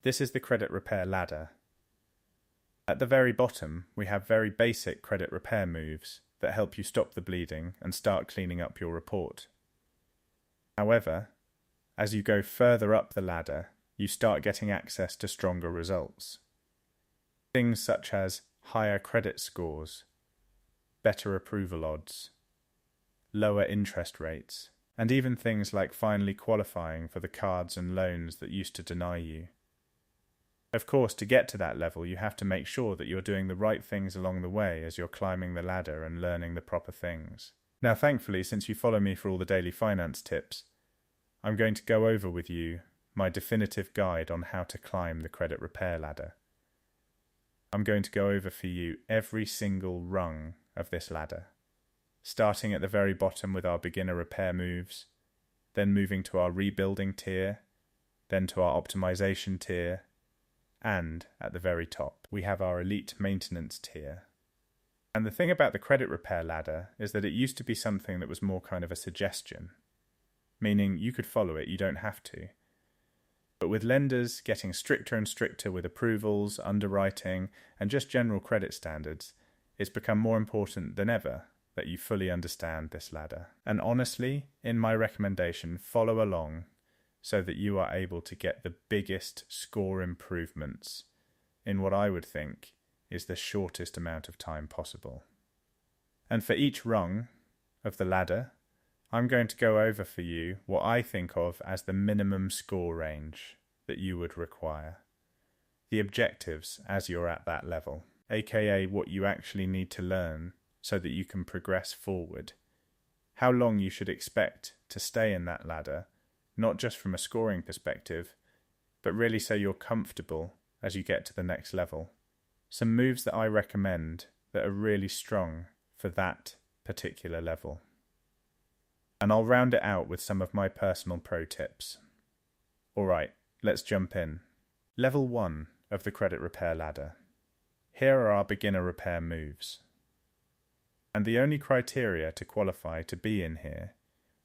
This is the credit repair ladder. At the very bottom, we have very basic credit repair moves that help you stop the bleeding and start cleaning up your report. However, as you go further up the ladder, you start getting access to stronger results. Things such as higher credit scores, better approval odds, lower interest rates, and even things like finally qualifying for the cards and loans that used to deny you. Of course, to get to that level, you have to make sure that you're doing the right things along the way as you're climbing the ladder and learning the proper things. Now, thankfully, since you follow me for all the daily finance tips, I'm going to go over with you my definitive guide on how to climb the credit repair ladder. I'm going to go over for you every single rung of this ladder, starting at the very bottom with our beginner repair moves, then moving to our rebuilding tier, then to our optimization tier, and at the very top, we have our elite maintenance tier. And the thing about the credit repair ladder is that it used to be something that was more kind of a suggestion, meaning you could follow it, you don't have to. But with lenders getting stricter and stricter with approvals, underwriting, and just general credit standards, it's become more important than ever that you fully understand this ladder. And honestly, in my recommendation, follow along so that you are able to get the biggest score improvements in what I would think is the shortest amount of time possible. And for each rung of the ladder, I'm going to go over for you what I think of as the minimum score range that you would require. The objectives as you're at that level, aka what you actually need to learn so that you can progress forward. How long you should expect to stay in that ladder, not just from a scoring perspective, but really so you're comfortable as you get to the next level. Some moves that I recommend that are really strong for that particular level. And I'll round it out with some of my personal pro tips. Alright, let's jump in. Level 1 of the credit repair ladder. Here are our beginner repair moves. And the only criteria to qualify to be in here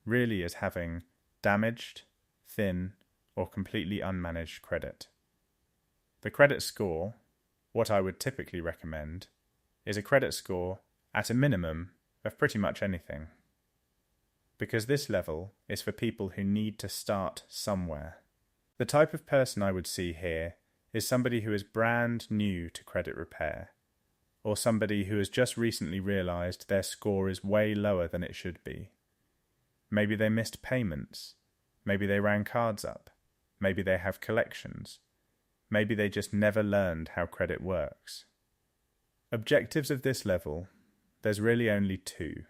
really is having damaged, thin, or completely unmanaged credit. The credit score, what I would typically recommend, is a credit score at a minimum of pretty much anything. Because this level is for people who need to start somewhere. The type of person I would see here is somebody who is brand new to credit repair, or somebody who has just recently realised their score is way lower than it should be. Maybe they missed payments, maybe they ran cards up, maybe they have collections, maybe they just never learned how credit works. Objectives of this level, there's really only two.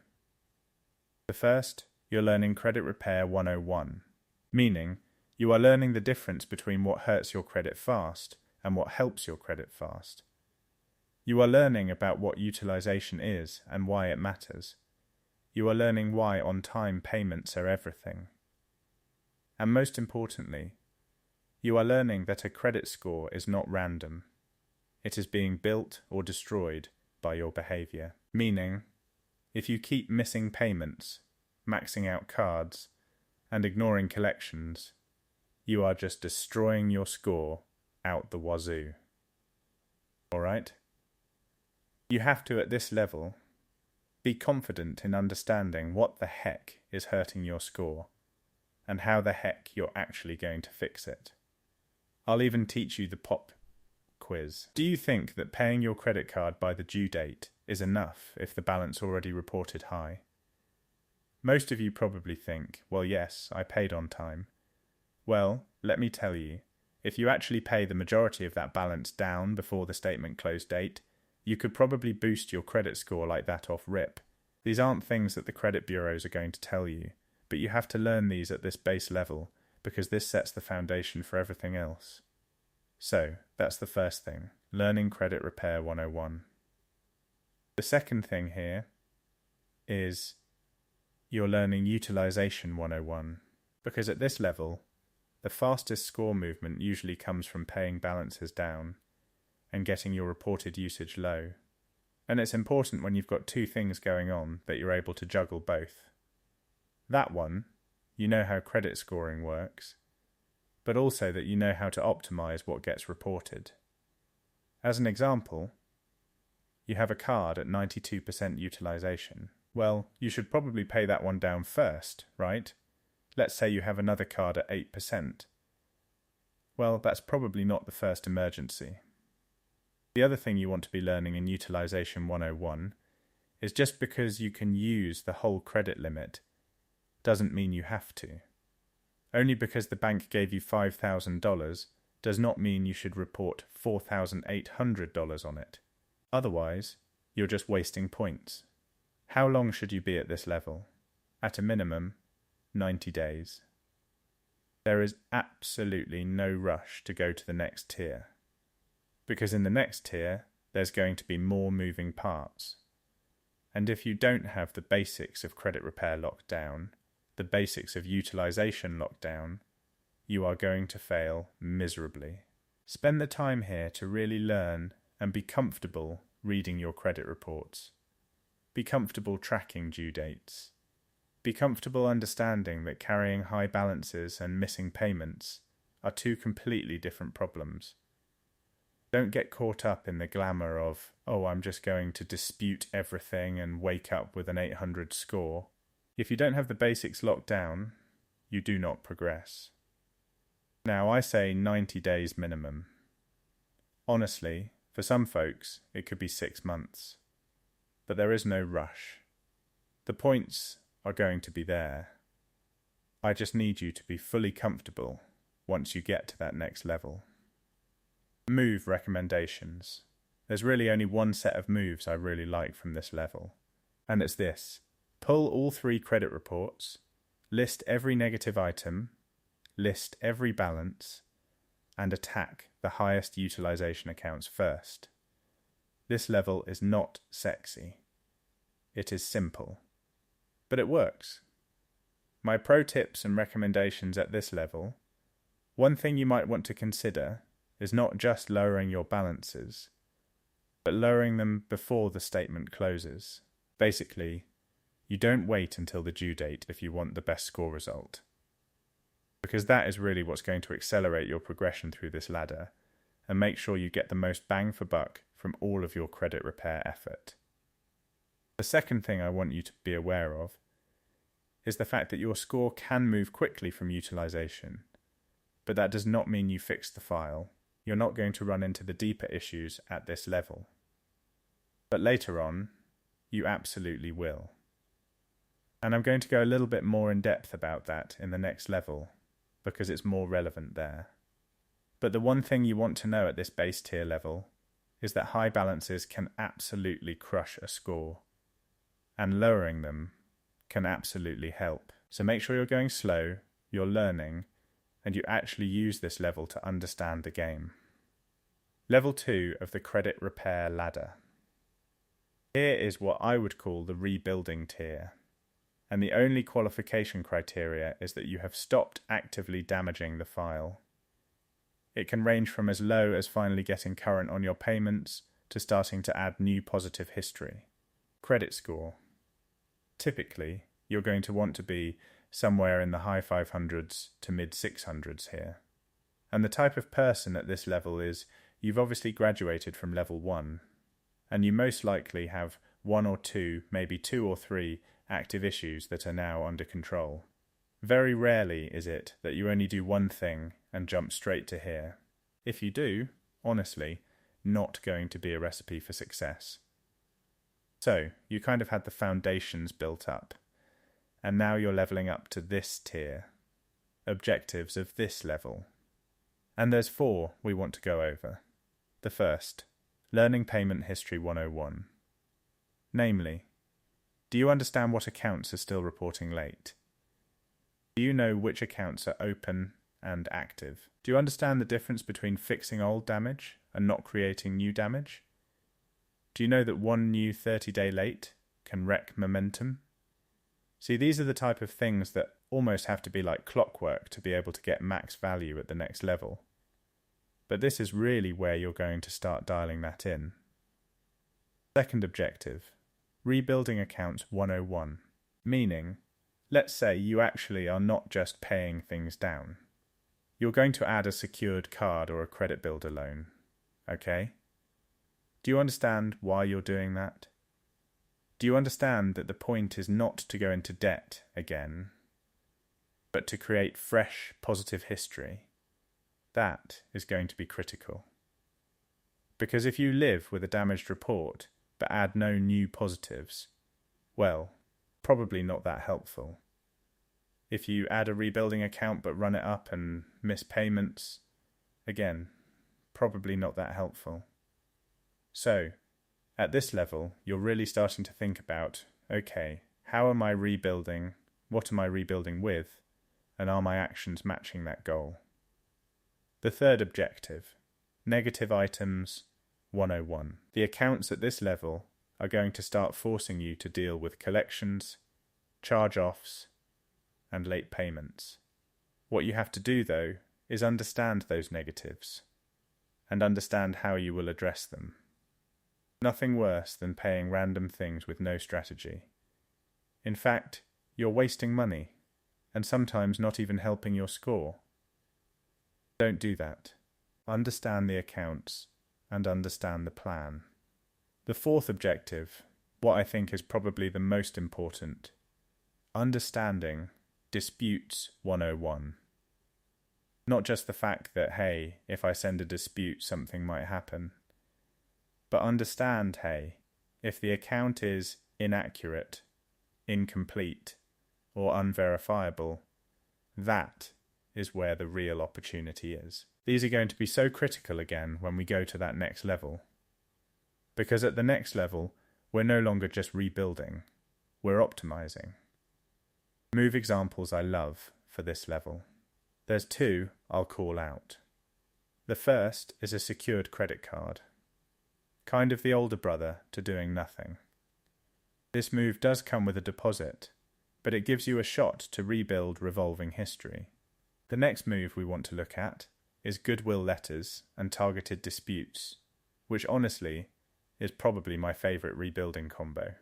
The first, you're learning Credit Repair 101, meaning you are learning the difference between what hurts your credit fast and what helps your credit fast. You are learning about what utilization is and why it matters. You are learning why on-time payments are everything. And most importantly, you are learning that a credit score is not random. It is being built or destroyed by your behavior. Meaning, if you keep missing payments, maxing out cards, and ignoring collections, you are just destroying your score out the wazoo. Alright? You have to, at this level, be confident in understanding what the heck is hurting your score, and how the heck you're actually going to fix it. I'll even teach you the POP quiz. Do you think that paying your credit card by the due date is enough if the balance already reported high? Most of you probably think, well, yes, I paid on time. Well, let me tell you, if you actually pay the majority of that balance down before the statement close date, you could probably boost your credit score like that off rip. These aren't things that the credit bureaus are going to tell you, but you have to learn these at this base level because this sets the foundation for everything else. So, that's the first thing, learning Credit Repair 101. The second thing here is you're learning Utilization 101, because at this level, the fastest score movement usually comes from paying balances down and getting your reported usage low. And it's important when you've got two things going on that you're able to juggle both. That one, you know how credit scoring works. but also that you know how to optimize what gets reported. As an example, you have a card at 92% utilization. Well, you should probably pay that one down first, right? Let's say you have another card at 8%. Well, that's probably not the first emergency. The other thing you want to be learning in Utilization 101 is just because you can use the whole credit limit doesn't mean you have to. Only because the bank gave you $5,000 does not mean you should report $4,800 on it. Otherwise, you're just wasting points. How long should you be at this level? At a minimum, 90 days. There is absolutely no rush to go to the next tier, because in the next tier, there's going to be more moving parts. And if you don't have the basics of credit repair locked down, the basics of utilization locked down, you are going to fail miserably. Spend the time here to really learn and be comfortable reading your credit reports. Be comfortable tracking due dates. Be comfortable understanding that carrying high balances and missing payments are two completely different problems. Don't get caught up in the glamour of, oh, I'm just going to dispute everything and wake up with an 800 score. If you don't have the basics locked down, you do not progress. Now, I say 90 days minimum. Honestly, for some folks, it could be 6 months. But there is no rush. The points are going to be there. I just need you to be fully comfortable once you get to that next level. Move recommendations. There's really only one set of moves I really like from this level, and it's this. Pull all 3 credit reports, list every negative item, list every balance, and attack the highest utilization accounts first. This level is not sexy. It is simple. But it works. My pro tips and recommendations at this level, one thing you might want to consider is not just lowering your balances, but lowering them before the statement closes. Basically, you don't wait until the due date if you want the best score result, because that is really what's going to accelerate your progression through this ladder and make sure you get the most bang for buck from all of your credit repair effort. The second thing I want you to be aware of is the fact that your score can move quickly from utilization, but that does not mean you fix the file. You're not going to run into the deeper issues at this level. But later on, you absolutely will. And I'm going to go a little bit more in depth about that in the next level, because it's more relevant there. But the one thing you want to know at this base tier level is that high balances can absolutely crush a score, and lowering them can absolutely help. So make sure you're going slow, you're learning, and you actually use this level to understand the game. Level 2 of the credit repair ladder. Here is what I would call the rebuilding tier, and the only qualification criteria is that you have stopped actively damaging the file. It can range from as low as finally getting current on your payments to starting to add new positive history. Credit score. Typically, you're going to want to be somewhere in the high 500s to mid 600s here. And the type of person at this level is you've obviously graduated from level 1, and you most likely have 1 or 2, maybe 2 or 3 active issues that are now under control. Very rarely is it that you only do one thing and jump straight to here. If you do, honestly, not going to be a recipe for success. So, you kind of had the foundations built up, and now you're leveling up to this tier, objectives of this level. And there's 4 we want to go over. The first, Learning Payment History 101. Namely, do you understand what accounts are still reporting late? Do you know which accounts are open and active? Do you understand the difference between fixing old damage and not creating new damage? Do you know that one new 30-day late can wreck momentum? See, these are the type of things that almost have to be like clockwork to be able to get max value at the next level. But this is really where you're going to start dialing that in. Second objective, Rebuilding Accounts 101. Meaning, let's say you actually are not just paying things down. you're going to add a secured card or a credit builder loan, okay? Do you understand why you're doing that? Do you understand that the point is not to go into debt again, but to create fresh, positive history? That is going to be critical. Because if you live with a damaged report, but add no new positives, well, probably not that helpful. If you add a rebuilding account but run it up and miss payments, again, probably not that helpful. So, at this level, you're really starting to think about, okay, how am I rebuilding, what am I rebuilding with, and are my actions matching that goal? The third objective, negative items 101. The accounts at this level are going to start forcing you to deal with collections, charge-offs, and late payments. What you have to do, though, is understand those negatives and understand how you will address them. Nothing worse than paying random things with no strategy. In fact, you're wasting money and sometimes not even helping your score. Don't do that. Understand the accounts and understand the plan. The fourth objective, what I think is probably the most important, understanding disputes 101. Not just the fact that, hey, if I send a dispute something might happen, but understand, hey, if the account is inaccurate, incomplete, or unverifiable, that is where the real opportunity is. These are going to be so critical again when we go to that next level. Because at the next level, we're no longer just rebuilding, we're optimizing. Move examples I love for this level. There's two I'll call out. The first is a secured credit card. Kind of the older brother to doing nothing. This move does come with a deposit, but it gives you a shot to rebuild revolving history. The next move we want to look at is goodwill letters and targeted disputes, which honestly is probably my favourite rebuilding combo.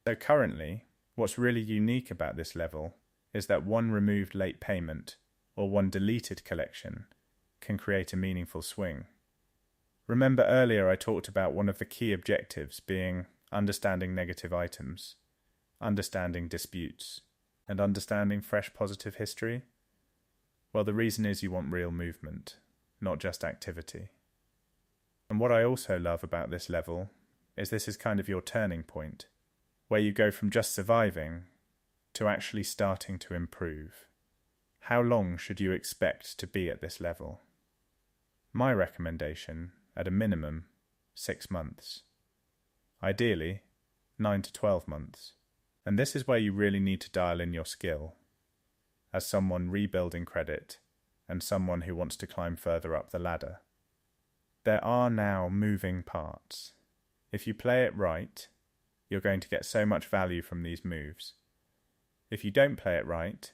So currently, what's really unique about this level is that one removed late payment or one deleted collection can create a meaningful swing. Remember earlier I talked about one of the key objectives being understanding negative items, understanding disputes, and understanding fresh positive history? Well, the reason is you want real movement, not just activity. And what I also love about this level is this is kind of your turning point, where you go from just surviving to actually starting to improve. How long should you expect to be at this level? My recommendation, at a minimum, 6 months. Ideally, 9 to 12 months. And this is where you really need to dial in your skill, as someone rebuilding credit and someone who wants to climb further up the ladder. There are now moving parts. If you play it right, you're going to get so much value from these moves. If you don't play it right,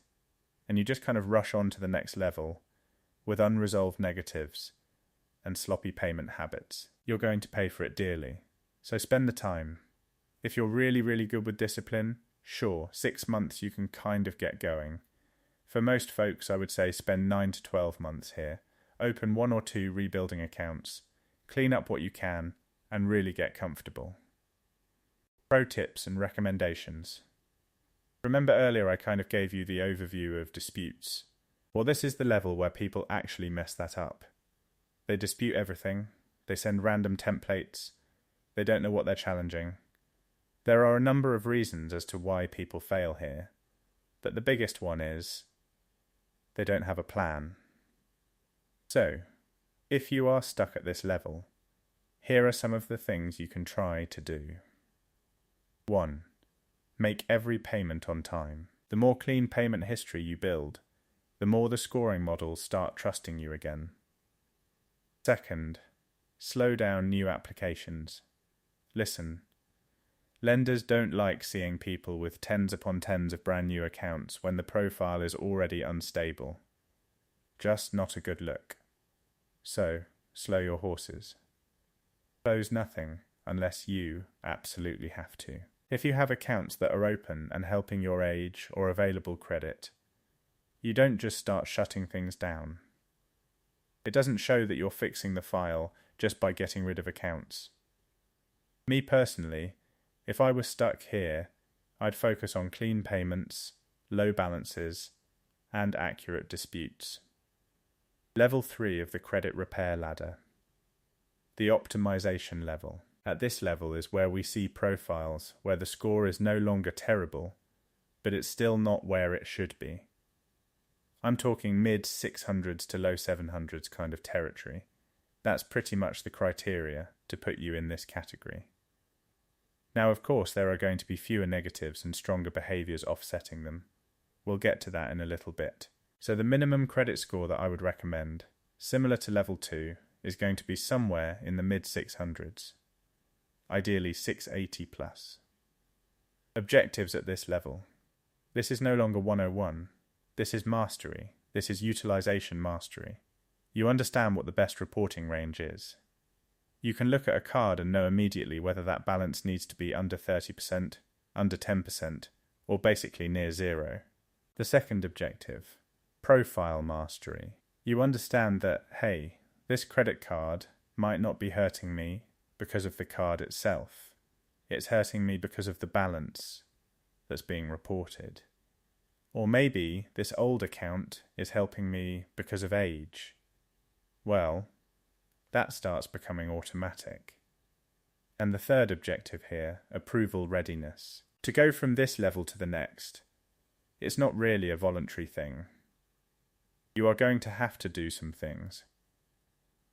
and you just kind of rush on to the next level with unresolved negatives and sloppy payment habits, you're going to pay for it dearly. So spend the time. If you're really, really good with discipline, sure, 6 months you can kind of get going. For most folks, I would say spend 9 to 12 months here. Open 1 or 2 rebuilding accounts, clean up what you can, and really get comfortable. Pro tips and recommendations. Remember earlier I kind of gave you the overview of disputes. Well, this is the level where people actually mess that up. They dispute everything, they send random templates, they don't know what they're challenging. There are a number of reasons as to why people fail here, but the biggest one is they don't have a plan. So, if you are stuck at this level, here are some of the things you can try to do. 1. Make every payment on time. The more clean payment history you build, the more the scoring models start trusting you again. 2. Slow down new applications. Listen, lenders don't like seeing people with tens upon tens of brand new accounts when the profile is already unstable. Just not a good look. So, slow your horses. Close nothing unless you absolutely have to. If you have accounts that are open and helping your age or available credit, you don't just start shutting things down. It doesn't show that you're fixing the file just by getting rid of accounts. Me personally, if I was stuck here, I'd focus on clean payments, low balances, and accurate disputes. Level 3 of the credit repair ladder. The optimization level. At this level is where we see profiles where the score is no longer terrible, but it's still not where it should be. I'm talking mid 600s to low 700s kind of territory. That's pretty much the criteria to put you in this category. Now, of course, there are going to be fewer negatives and stronger behaviours offsetting them. We'll get to that in a little bit. So the minimum credit score that I would recommend, similar to level 2, is going to be somewhere in the mid 600s. Ideally 680 plus. Objectives at this level. This is no longer 101. This is mastery. This is utilization mastery. You understand what the best reporting range is. You can look at a card and know immediately whether that balance needs to be under 30%, under 10%, or basically near zero. The second objective, profile mastery. You understand that, hey, this credit card might not be hurting me because of the card itself. It's hurting me because of the balance that's being reported. Or maybe this old account is helping me because of age. Well, that starts becoming automatic. And the third objective here, approval readiness. To go from this level to the next, it's not really a voluntary thing. You are going to have to do some things.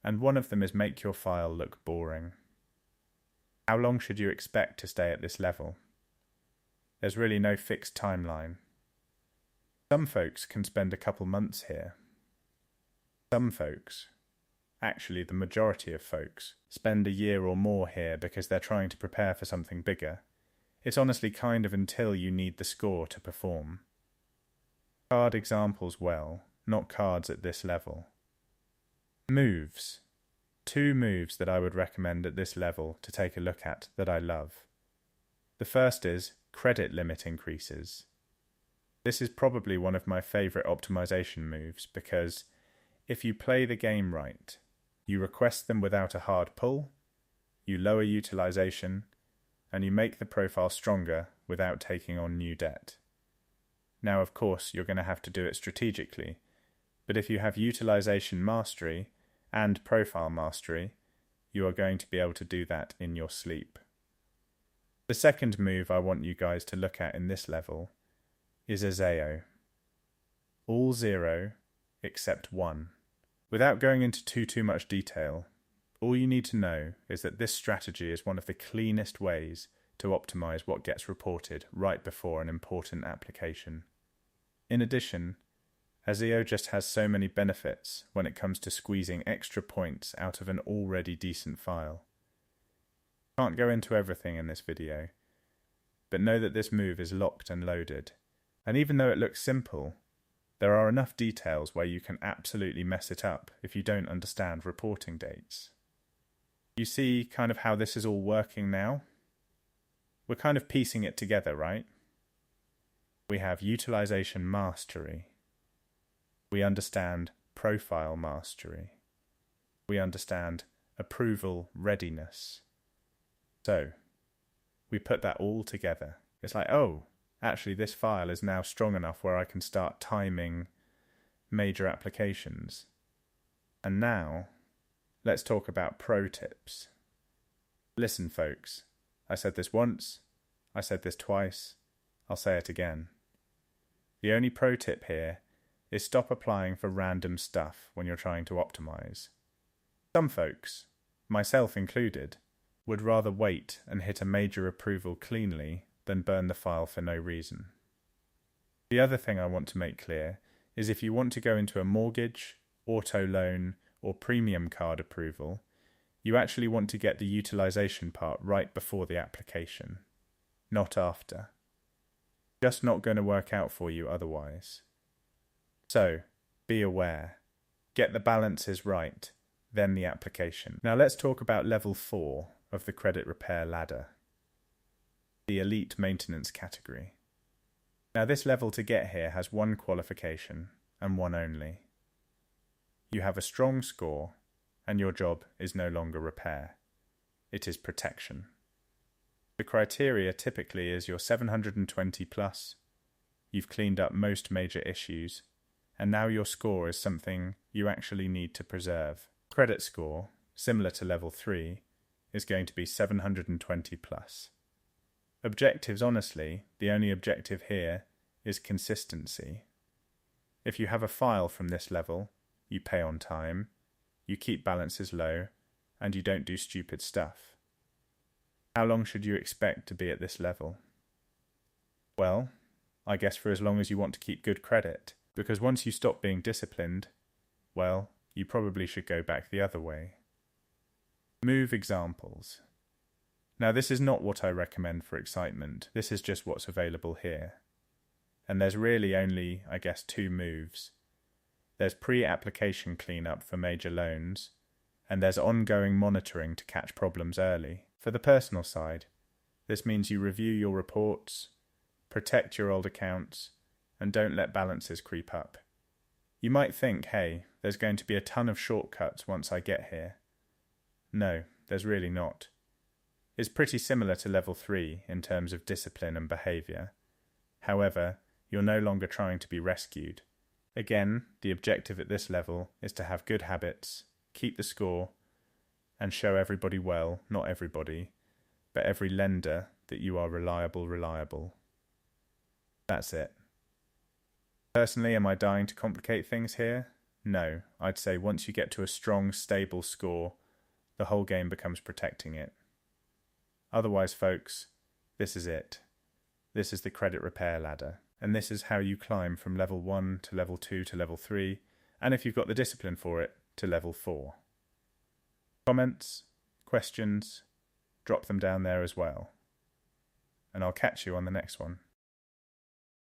And one of them is make your file look boring. How long should you expect to stay at this level? There's really no fixed timeline. Some folks can spend a couple months here. Some folks, actually the majority of folks, spend a year or more here because they're trying to prepare for something bigger. It's honestly kind of until you need the score to perform. Card examples well, not cards at this level. Moves. 2 moves that I would recommend at this level to take a look at that I love. The first is credit limit increases. This is probably one of my favourite optimization moves because if you play the game right, you request them without a hard pull, you lower utilization, and you make the profile stronger without taking on new debt. Now, of course, you're going to have to do it strategically, but if you have utilization mastery and profile mastery, you are going to be able to do that in your sleep. The second move I want you guys to look at in this level is Azeo. All 0 except 1. Without going into too much detail, all you need to know is that this strategy is one of the cleanest ways to optimize what gets reported right before an important application. In addition, Azeo just has so many benefits when it comes to squeezing extra points out of an already decent file. Can't go into everything in this video, but know that this move is locked and loaded, and even though it looks simple, there are enough details where you can absolutely mess it up if you don't understand reporting dates. You see kind of how this is all working now? We're kind of piecing it together, right? We have utilization mastery. We understand profile mastery. We understand approval readiness. So, we put that all together. It's like, oh, actually this file is now strong enough where I can start timing major applications. And now, let's talk about pro tips. Listen, folks, I said this once, I said this twice, I'll say it again. The only pro tip here is stop applying for random stuff when you're trying to optimize. Some folks, myself included, would rather wait and hit a major approval cleanly than burn the file for no reason. The other thing I want to make clear is if you want to go into a mortgage, auto loan, or premium card approval, you actually want to get the utilization part right before the application, not after. Just not going to work out for you otherwise. So, be aware. Get the balances right, then the application. Now let's talk about level 4 of the credit repair ladder. The elite maintenance category. Now this level to get here has one qualification, and one only. You have a strong score, and your job is no longer repair. It is protection. The criteria typically is your 720 plus, you've cleaned up most major issues, and now your score is something you actually need to preserve. Credit score, similar to level 3, is going to be 720 plus. Objectives, honestly, the only objective here is consistency. If you have a file from this level, you pay on time, you keep balances low, and you don't do stupid stuff. How long should you expect to be at this level? Well, I guess for as long as you want to keep good credit, because once you stop being disciplined, well, you probably should go back the other way. Move examples. Now this is not what I recommend for excitement, this is just what's available here. And there's really only, I guess, 2 moves. There's pre-application cleanup for major loans, and there's ongoing monitoring to catch problems early. For the personal side, this means you review your reports, protect your old accounts, and don't let balances creep up. You might think, hey, there's going to be a ton of shortcuts once I get here. No, there's really not. It's pretty similar to level 3 in terms of discipline and behaviour. However, you're no longer trying to be rescued. Again, the objective at this level is to have good habits, keep the score, and show everybody well, not everybody, but every lender that you are reliable. That's it. Personally, am I dying to complicate things here? No, I'd say once you get to a strong, stable score, the whole game becomes protecting it. Otherwise, folks, this is it. This is the credit repair ladder, and this is how you climb from level 1 to level 2 to level 3, and if you've got the discipline for it, to level 4. Comments, questions, drop them down there as well. And I'll catch you on the next one.